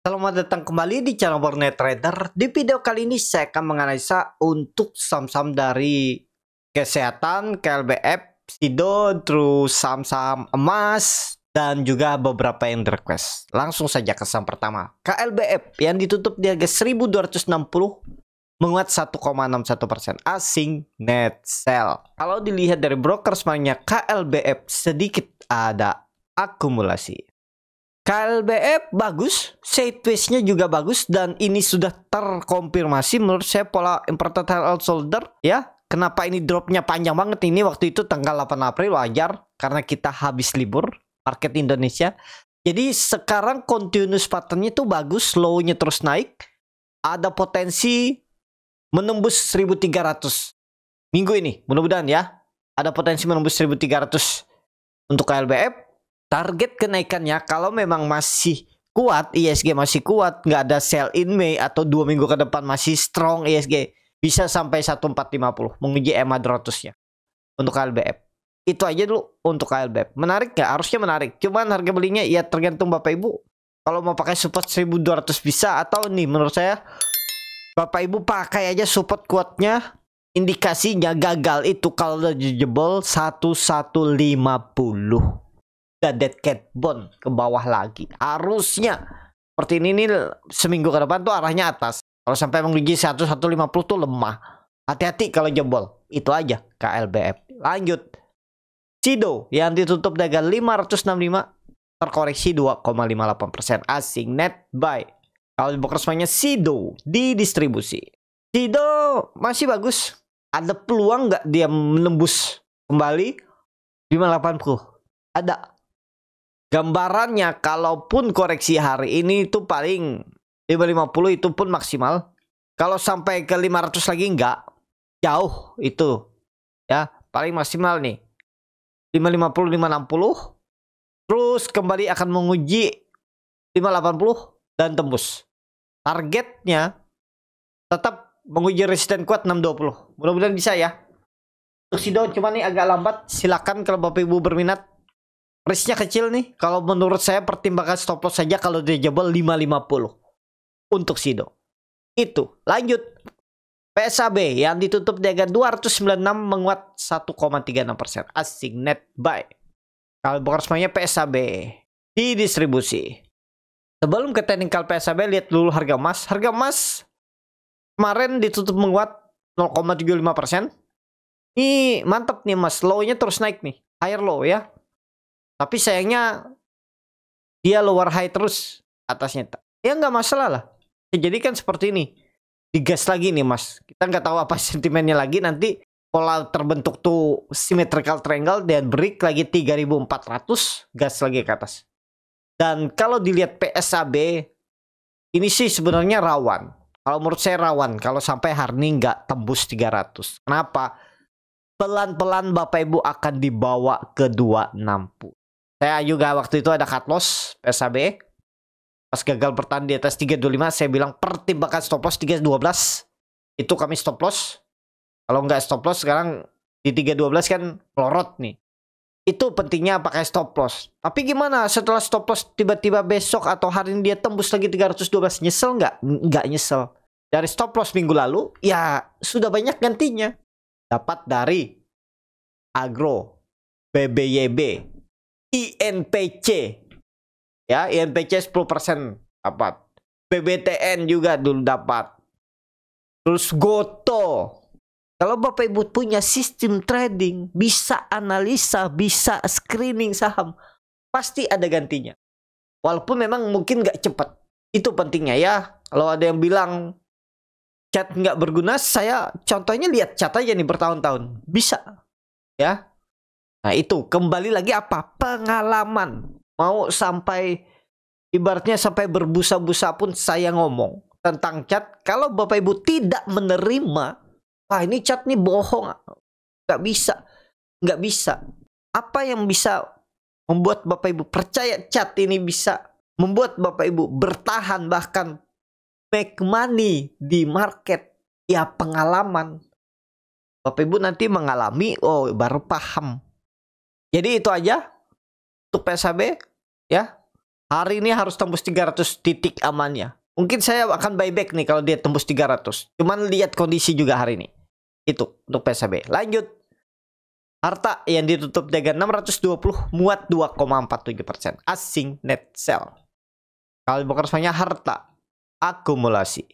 Selamat datang kembali di channel Bornet Trader. Di video kali ini saya akan menganalisa untuk saham-saham dari kesehatan, KLBF, SIDO, terus saham-saham emas, dan juga beberapa yang request. Langsung saja ke saham pertama. KLBF yang ditutup di harga 1260 menguat 1,61%. Asing net sell. Kalau dilihat dari broker semuanya KLBF sedikit ada akumulasi. KLBF bagus, sideways-nya juga bagus, dan ini sudah terkonfirmasi menurut saya pola important head shoulder ya. Kenapa ini dropnya panjang banget ini waktu itu tanggal 8 April wajar karena kita habis libur market Indonesia. Jadi sekarang continuous patternnya itu bagus, low-nya terus naik, ada potensi menembus 1300 minggu ini, mudah-mudahan ya. Ada potensi menembus 1300 untuk KLBF. Target kenaikannya kalau memang masih kuat, ISG masih kuat, nggak ada sell in Mei atau 2 minggu ke depan masih strong ISG, bisa sampai 1450 menguji EMA 200-nya untuk KLBF. Itu aja dulu untuk KLBF. Menarik nggak? Harusnya menarik. Cuman harga belinya ya tergantung Bapak Ibu. Kalau mau pakai support 1200 bisa, atau nih menurut saya Bapak Ibu pakai aja support kuatnya. Indikasinya gagal itu kalau udah jebol 1150. Dead cat bond ke bawah lagi. Harusnya seperti ini nih, seminggu ke depan tuh arahnya atas. Kalau sampai menguji 1150 tuh lemah. Hati-hati kalau jebol. Itu aja KLBF. Lanjut. SIDO yang ditutup dagang 565 terkoreksi 2,58%. Asing net buy. Kalau broker semuanya SIDO di distribusi. SIDO masih bagus. Ada peluang nggak dia menembus kembali 580? Ada. Gambarannya kalaupun koreksi hari ini itu paling 550 itu pun maksimal. Kalau sampai ke 500 lagi enggak. Jauh itu. Ya, paling maksimal nih 550 560. Terus kembali akan menguji 580 dan tembus. Targetnya tetap menguji resisten kuat 620. Mudah-mudahan bisa ya. Untuk SIDO cuma nih agak lambat. Silakan kalau Bapak Ibu berminat. Risknya kecil nih. Kalau menurut saya pertimbangkan stop loss saja kalau dia jebol 550 untuk SIDO. Itu. Lanjut. PSAB yang ditutup di harga 296 menguat 1,36%. Asing net buy. Kalau broker semuanya PSAB di distribusi. Sebelum ke technical PSAB, lihat dulu harga emas. Harga emas kemarin ditutup menguat 0,75%. Ini mantap nih mas. Low-nya terus naik nih. Higher low ya. Tapi sayangnya dia lower high terus atasnya. Ya nggak masalah lah. Jadi kan seperti ini. Digas lagi nih mas. Kita nggak tahu apa sentimennya lagi. Nanti pola terbentuk tuh symmetrical triangle dan break lagi 3400. Gas lagi ke atas. Dan kalau dilihat PSAB. Ini sih sebenarnya rawan. Kalau menurut saya rawan. Kalau sampai hari ini nggak tembus 300. Kenapa? Pelan-pelan Bapak Ibu akan dibawa ke 260. Saya juga waktu itu ada cut loss PSAB. Pas gagal bertahan di atas 325, saya bilang pertimbangkan stop loss 312. Itu kami stop loss. Kalau nggak stop loss sekarang di 312 kan melorot nih. Itu pentingnya pakai stop loss. Tapi gimana setelah stop loss tiba-tiba besok atau hari ini dia tembus lagi 312? Nyesel nggak? Nggak nyesel. Dari stop loss minggu lalu, ya sudah banyak gantinya. Dapat dari Agro, BBYB, INPC ya, INPC 10% dapat, BBTN juga dulu dapat, terus Goto. Kalau Bapak Ibu punya sistem trading, bisa analisa, bisa screening saham, pasti ada gantinya. Walaupun memang mungkin nggak cepat. Itu pentingnya ya. Kalau ada yang bilang chat nggak berguna, saya contohnya lihat chat aja nih bertahun-tahun, bisa ya. Nah itu kembali lagi apa? Pengalaman. Mau sampai ibaratnya sampai berbusa-busa pun saya ngomong tentang chat. Kalau Bapak Ibu tidak menerima, wah ini chat nih bohong. Nggak bisa. Nggak bisa. Apa yang bisa membuat Bapak Ibu percaya chat ini bisa membuat Bapak Ibu bertahan bahkan make money di market? Ya pengalaman. Bapak Ibu nanti mengalami, oh baru paham. Jadi itu aja untuk PSAB ya. Hari ini harus tembus 300 titik amannya. Mungkin saya akan buyback nih kalau dia tembus 300. Cuman lihat kondisi juga hari ini. Itu untuk PSB. Lanjut. Harta yang ditutup dengan 620 muat 2,47%. Asing net sell. Kalau bukan semuanya harta akumulasi.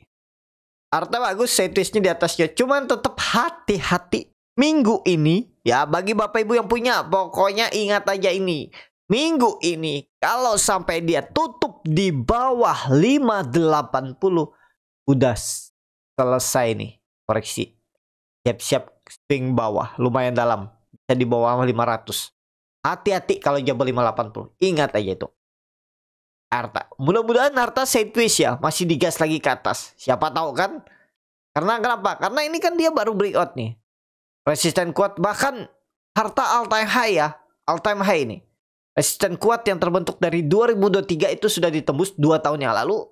Harta bagus, sideways-nya di atasnya. Cuman tetap hati-hati. Minggu ini ya bagi Bapak Ibu yang punya, pokoknya ingat aja ini. Minggu ini kalau sampai dia tutup di bawah 580 udah selesai nih koreksi. Siap-siap swing bawah, lumayan dalam. Bisa di bawah 500. Hati-hati kalau jebol 580. Ingat aja itu. Harta. Mudah-mudahan harta sideways ya, masih digas lagi ke atas. Siapa tahu kan? Karena kenapa? Karena ini kan dia baru breakout nih. Resisten kuat, bahkan harta all time high ya. All time high ini. Resisten kuat yang terbentuk dari 2023 itu sudah ditembus 2 tahun yang lalu.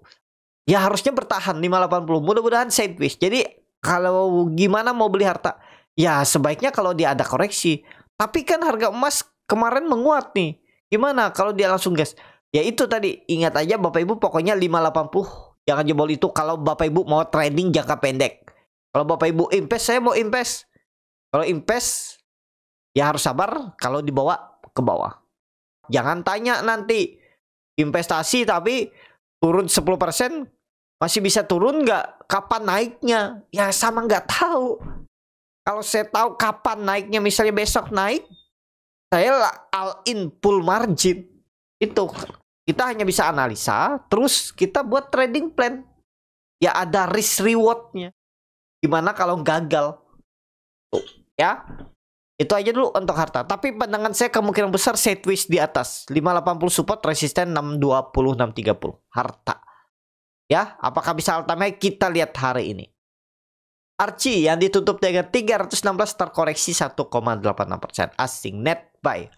Ya harusnya bertahan 580. Mudah-mudahan sideways. Jadi kalau gimana mau beli harta? Ya sebaiknya kalau dia ada koreksi. Tapi kan harga emas kemarin menguat nih. Gimana kalau dia langsung gas? Ya itu tadi. Ingat aja Bapak Ibu pokoknya 580. Jangan jebol itu kalau Bapak Ibu mau trading jangka pendek. Kalau Bapak Ibu invest, saya mau invest. Kalau invest ya harus sabar kalau dibawa ke bawah. Jangan tanya nanti investasi tapi turun 10% masih bisa turun nggak? Kapan naiknya? Ya sama nggak tahu. Kalau saya tahu kapan naiknya, misalnya besok naik, saya all in full margin. Itu kita hanya bisa analisa, terus kita buat trading plan. Ya ada risk rewardnya. Gimana kalau gagal? Tuh, ya. Itu aja dulu untuk harta. Tapi pandangan saya kemungkinan besar sideways di atas. 580 support, resisten 620, 630. Harta. Ya, apakah bisa all time high? Kita lihat hari ini. Archie yang ditutup dengan 316 terkoreksi 1,86%. Asing net buy.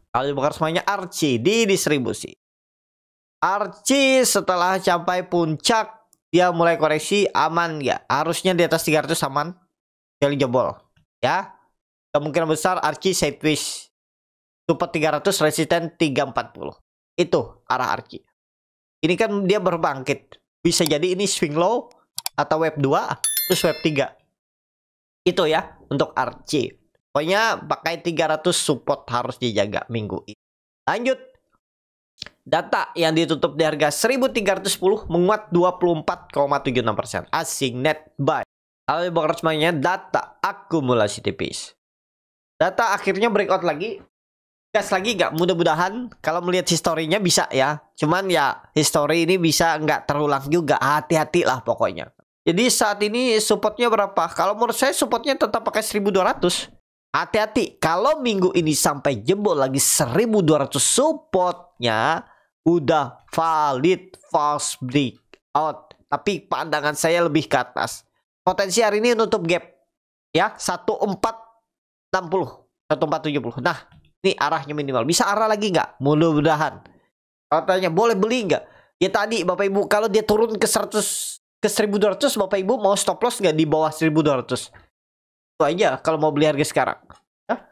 Kalau bukan semuanya Archie di distribusi. Archie setelah sampai puncak dia mulai koreksi, aman ya. Harusnya di atas 300 aman. Jadi jebol. Ya. Kemungkinan besar Archie sideways. Support 300, resisten 340. Itu arah Archie. Ini kan dia berbangkit. Bisa jadi ini swing low atau wave 2 terus wave 3. Itu ya untuk Archie. Pokoknya pakai 300 support harus dijaga minggu ini. Lanjut. Data yang ditutup di harga 1310 menguat 24,76%. Asing net buy. Kalau bukan semuanya data akumulasi tipis. Data akhirnya breakout lagi. Gas lagi nggak? Mudah-mudahan kalau melihat historinya bisa ya. Cuman ya history ini bisa nggak terulang juga. Hati-hati lah pokoknya. Jadi saat ini supportnya berapa? Kalau menurut saya supportnya tetap pakai 1200. Hati-hati. Kalau minggu ini sampai jebol lagi 1200 supportnya udah valid false breakout. Tapi pandangan saya lebih ke atas. Potensi hari ini nutup gap. Ya 1470. Nah, ini arahnya minimal. Bisa arah lagi nggak? Mudah-mudahan. Kalau tanya, boleh beli nggak? Ya tadi, Bapak Ibu, kalau dia turun ke 100, ke 1200, Bapak Ibu mau stop loss nggak di bawah 1200? Itu aja kalau mau beli harga sekarang. Hah?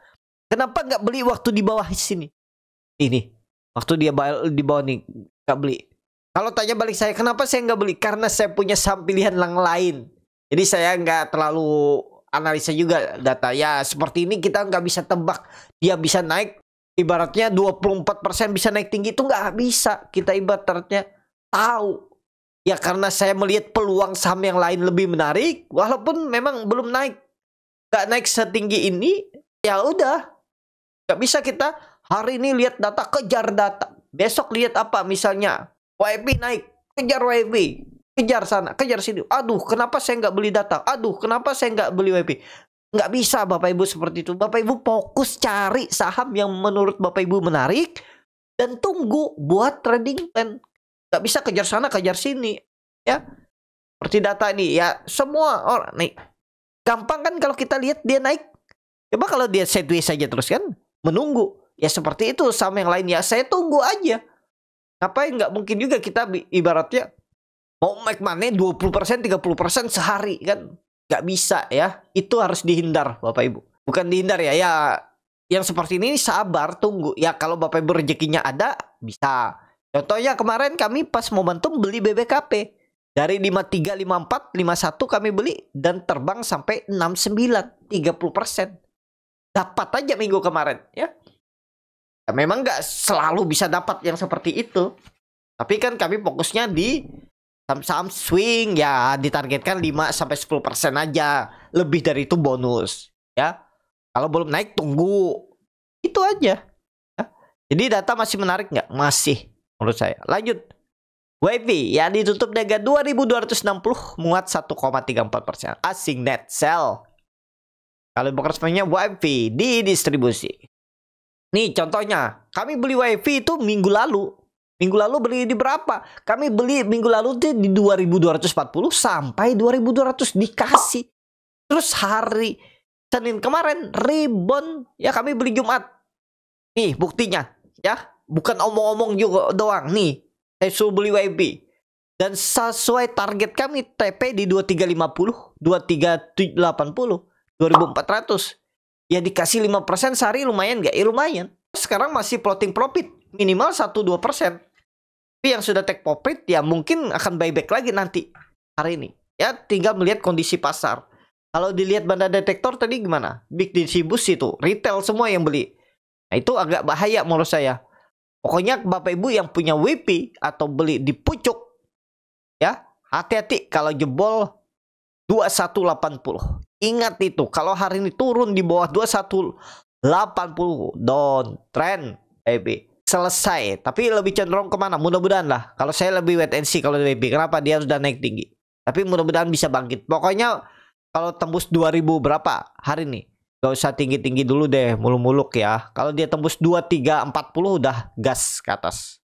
Kenapa nggak beli waktu di bawah sini? Ini. Waktu dia di bawah nih, nggak beli. Kalau tanya balik saya, kenapa saya nggak beli? Karena saya punya saham pilihan yang lain. Jadi saya nggak terlalu analisa juga data. Ya seperti ini kita nggak bisa tebak dia bisa naik. Ibaratnya 24% bisa naik tinggi, itu nggak bisa. Kita ibaratnya tahu. Ya karena saya melihat peluang saham yang lain lebih menarik. Walaupun memang belum naik. Nggak naik setinggi ini. Ya udah. Nggak bisa kita hari ini lihat data, kejar data. Besok lihat apa misalnya. YP naik. Kejar YP. Kejar sana, kejar sini. Aduh, kenapa saya nggak beli data? Aduh, kenapa saya nggak beli WP? Nggak bisa Bapak Ibu seperti itu. Bapak Ibu fokus cari saham yang menurut Bapak Ibu menarik. Dan tunggu buat trading plan. Nggak bisa kejar sana, kejar sini. Ya, seperti data ini. Ya, semua orang nih. Gampang kan kalau kita lihat dia naik. Coba kalau dia sideways saja terus kan. Menunggu. Ya seperti itu saham yang lain. Ya saya tunggu aja. Ngapain nggak mungkin juga kita ibaratnya mau make money 20%, 30% sehari kan. Nggak bisa ya. Itu harus dihindar Bapak Ibu. Bukan dihindar ya. Ya yang seperti ini sabar, tunggu. Ya kalau Bapak Ibu rezekinya ada, bisa. Contohnya kemarin kami pas momentum beli BBKP. Dari 53, 54, 51 kami beli dan terbang sampai 69, 30%. Dapat aja minggu kemarin ya. Ya memang nggak selalu bisa dapat yang seperti itu. Tapi kan kami fokusnya di saham-saham swing ya, ditargetkan 5 sampai 10% aja. Lebih dari itu bonus ya. Kalau belum naik tunggu. Itu aja. Ya. Jadi data masih menarik nggak? Masih menurut saya. Lanjut. WIB ya ditutup harga 2260 menguat 1,34%. Asing net sell. Kalau bekerjanya WIB di distribusi. Nih contohnya, kami beli WIB itu minggu lalu. Minggu lalu beli di berapa? Kami beli minggu lalu itu di 2240 sampai 2200 dikasih. Terus hari Senin kemarin rebound ya kami beli Jumat. Nih buktinya ya, bukan omong-omong juga doang nih. Saya suruh beli WIB dan sesuai target kami TP di 2350, 2380, 2400. Ya dikasih 5% sehari lumayan nggak? Ya lumayan. Sekarang masih floating profit minimal 1-2%. Tapi yang sudah take profit ya mungkin akan buyback lagi nanti hari ini. Ya tinggal melihat kondisi pasar. Kalau dilihat banda detektor tadi gimana? Big distribusi itu retail semua yang beli. Nah itu agak bahaya menurut saya. Pokoknya Bapak Ibu yang punya WP atau beli di pucuk ya, hati-hati kalau jebol 2180. Ingat itu, kalau hari ini turun di bawah 2180 down trend baby. Selesai. Tapi lebih cenderung kemana? Mudah-mudahan lah. Kalau saya lebih wait and see kalau di WP. Kenapa? Dia sudah naik tinggi. Tapi mudah-mudahan bisa bangkit. Pokoknya kalau tembus 2000 berapa hari ini? Gak usah tinggi-tinggi dulu deh, muluk-muluk ya. Kalau dia tembus 2340 udah gas ke atas.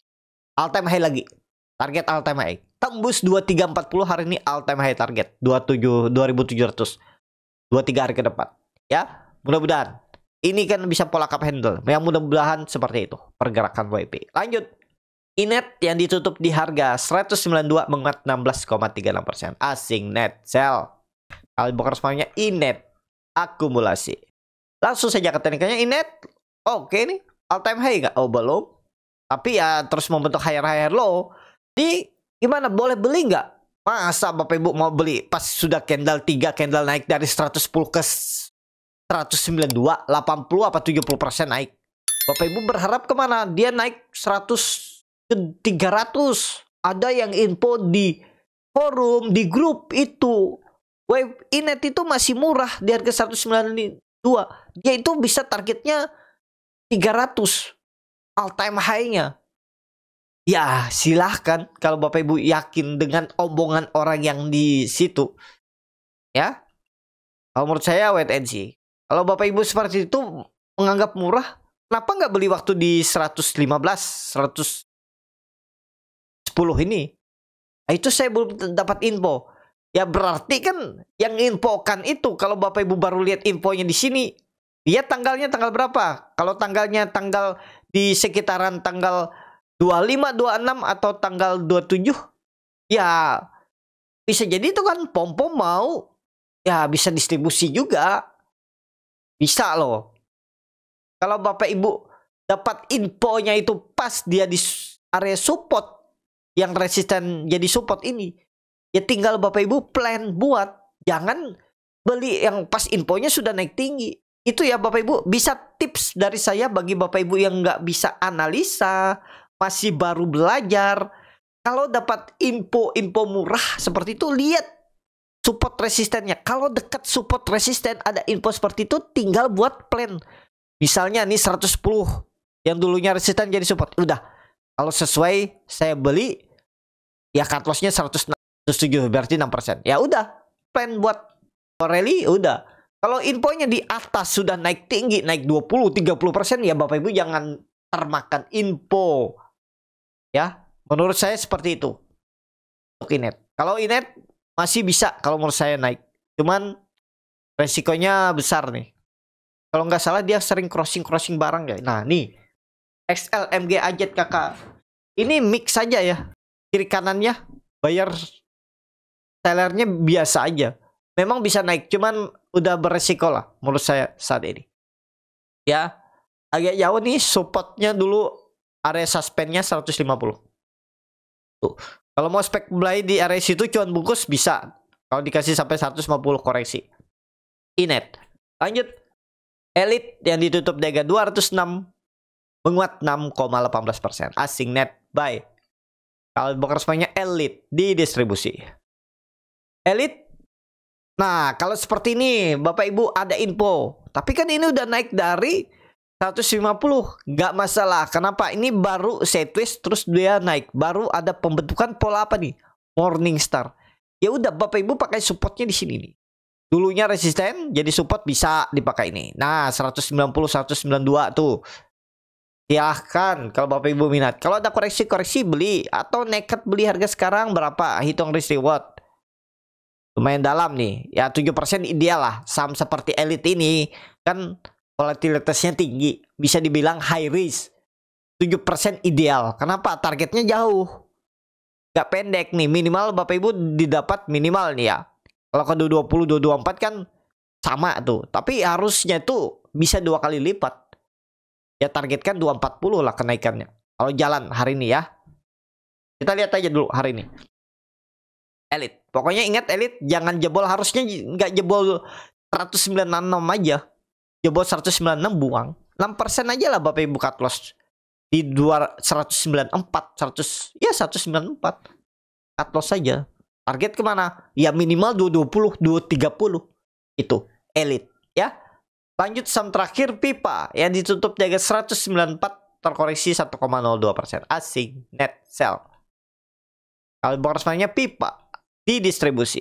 All time high lagi. Target all time high. Tembus 2340 hari ini all time high target 2700. 23 hari ke depan. Ya, mudah-mudahan. Ini kan bisa pola cup handle. Yang mudah-mudahan seperti itu pergerakan WP. Lanjut. Inet yang ditutup di harga 192 menguat 16,36%. Asing net sell. Kalau bekerjanya Inet akumulasi. Langsung saja ke teknikanya Inet. Oke nih, all time high nggak? Oh belum. Tapi ya terus membentuk higher low. Di gimana? Boleh beli nggak? Masa Bapak Ibu mau beli pas sudah candle 3 candle naik dari 110 ke 192, 80 apa 70% naik. Bapak Ibu berharap kemana? Dia naik 100 ke 300. Ada yang info di forum, di grup itu. Inet itu masih murah di harga 192. Dia itu bisa targetnya 300 all time high-nya. Ya silahkan kalau Bapak Ibu yakin dengan omongan orang yang di situ. Ya. Kalau menurut saya wait and see. Kalau Bapak Ibu seperti itu menganggap murah, kenapa nggak beli waktu di 115, 110 ini? Nah, itu saya belum dapat info. Ya berarti kan yang infokan itu kalau Bapak Ibu baru lihat infonya di sini, dia tanggalnya tanggal berapa? Kalau tanggalnya tanggal di sekitaran tanggal 25, 26 atau tanggal 27, ya bisa jadi itu kan pom-pom mau ya bisa distribusi juga. Bisa loh. Kalau Bapak Ibu dapat infonya itu pas dia di area support yang resisten jadi support ini, ya tinggal Bapak Ibu plan buat. Jangan beli yang pas infonya sudah naik tinggi. Itu ya Bapak Ibu, bisa tips dari saya bagi Bapak Ibu yang nggak bisa analisa, masih baru belajar. Kalau dapat info murah seperti itu, lihat support resistennya. Kalau dekat support resisten ada info seperti itu, tinggal buat plan. Misalnya nih 110 yang dulunya resisten jadi support. Udah, kalau sesuai saya beli, ya cut loss-nya 107 berarti 6%. Ya udah, plan buat rally udah. Kalau infonya di atas sudah naik tinggi, naik 20-30%, ya Bapak Ibu jangan termakan info. Ya, menurut saya seperti itu. Untuk Inet. Kalau Inet masih bisa kalau menurut saya naik. Cuman resikonya besar nih. Kalau nggak salah dia sering crossing barang ya. Nah, nih XLMG Ajet kakak. Ini mix saja ya. Kiri kanannya bayar sellernya biasa aja. Memang bisa naik, cuman udah beresiko lah menurut saya saat ini. Ya, agak jauh nih supportnya dulu area suspendnya 150. Tuh. Kalau mau spek buy di area situ cuan bungkus bisa. Kalau dikasih sampai 150 koreksi. Inet. Lanjut. Elite yang ditutup di harga 206 menguat 6,18%. Asing net buy. Kalau broker semuanya Elite di distribusi. Elite. Nah, kalau seperti ini Bapak Ibu ada info. Tapi kan ini udah naik dari 150, nggak masalah. Kenapa? Ini baru sideways terus dia naik. Baru ada pembentukan pola apa nih? Morning Star. Ya udah Bapak Ibu pakai supportnya di sini nih. Dulunya resisten, jadi support bisa dipakai ini. Nah, 190, 192 tuh. Silahkan kalau Bapak Ibu minat. Kalau ada koreksi beli atau nekat beli harga sekarang berapa? Hitung risk reward. Lumayan dalam nih. Ya 7% ideal lah. Saham seperti Elite ini kan volatilitasnya tinggi, bisa dibilang high risk. 7% ideal. Kenapa? Targetnya jauh. Gak pendek nih, minimal Bapak Ibu didapat minimal nih ya. Kalau ke 220, 224 kan sama tuh. Tapi harusnya tuh bisa 2 kali lipat. Ya targetkan 240 lah kenaikannya. Kalau jalan hari ini ya. Kita lihat aja dulu hari ini. Elite. Pokoknya ingat Elite jangan jebol, harusnya nggak jebol 196 aja. Jebol 196 buang 6% aja lah Bapak Ibu cut loss di 194 100 ya 194 cut loss saja. Target kemana? Ya minimal 220 230 itu Elite ya. Lanjut saham terakhir Pipa yang ditutup di harga 194 terkoreksi 1,02%. Asing net sell. Kalau borsanya Pipa di distribusi.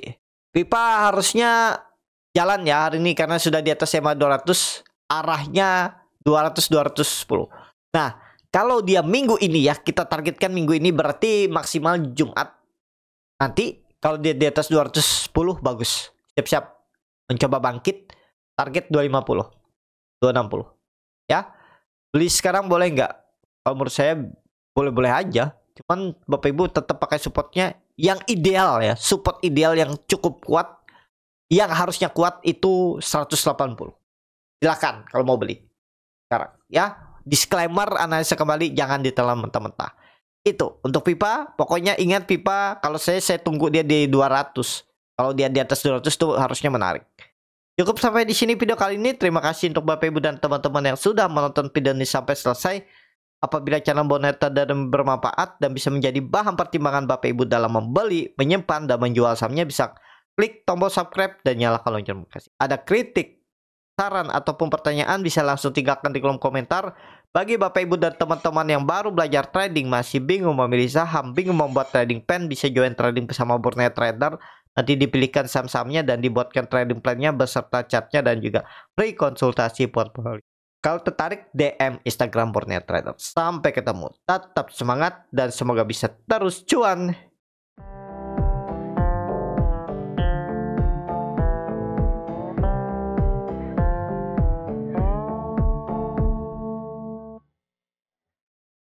Pipa harusnya jalan ya hari ini karena sudah di atas EMA 200, arahnya 200-210. Nah, kalau dia minggu ini ya, kita targetkan minggu ini berarti maksimal Jumat. Nanti kalau dia di atas 210 bagus. Siap-siap mencoba bangkit, target 250, 260. Ya. Beli sekarang boleh nggak? Kalau menurut saya boleh-boleh aja. Cuman Bapak Ibu tetap pakai supportnya yang ideal ya, support ideal yang cukup kuat. Yang harusnya kuat itu 180. Silakan kalau mau beli sekarang ya. Disclaimer analisa kembali, jangan ditelan mentah-mentah. Itu untuk Pipa. Pokoknya ingat Pipa, kalau saya tunggu dia di 200. Kalau dia di atas 200 tuh harusnya menarik. Cukup sampai di sini video kali ini. Terima kasih untuk Bapak Ibu dan teman-teman yang sudah menonton video ini sampai selesai. Apabila channel Boneta dan bermanfaat dan bisa menjadi bahan pertimbangan Bapak Ibu dalam membeli, menyimpan dan menjual sahamnya, bisa klik tombol subscribe dan nyalakan lonceng notifikasi. Ada kritik, saran ataupun pertanyaan bisa langsung tinggalkan di kolom komentar. Bagi Bapak Ibu dan teman-teman yang baru belajar trading, masih bingung memilih saham, bingung membuat trading plan, bisa join trading bersama Borneo Trader. Nanti dipilihkan saham-sahamnya dan dibuatkan trading plan-nya beserta chartnya dan juga free konsultasi portfolio. Kalau tertarik, DM Instagram Borneo Trader. Sampai ketemu. Tetap semangat dan semoga bisa terus cuan.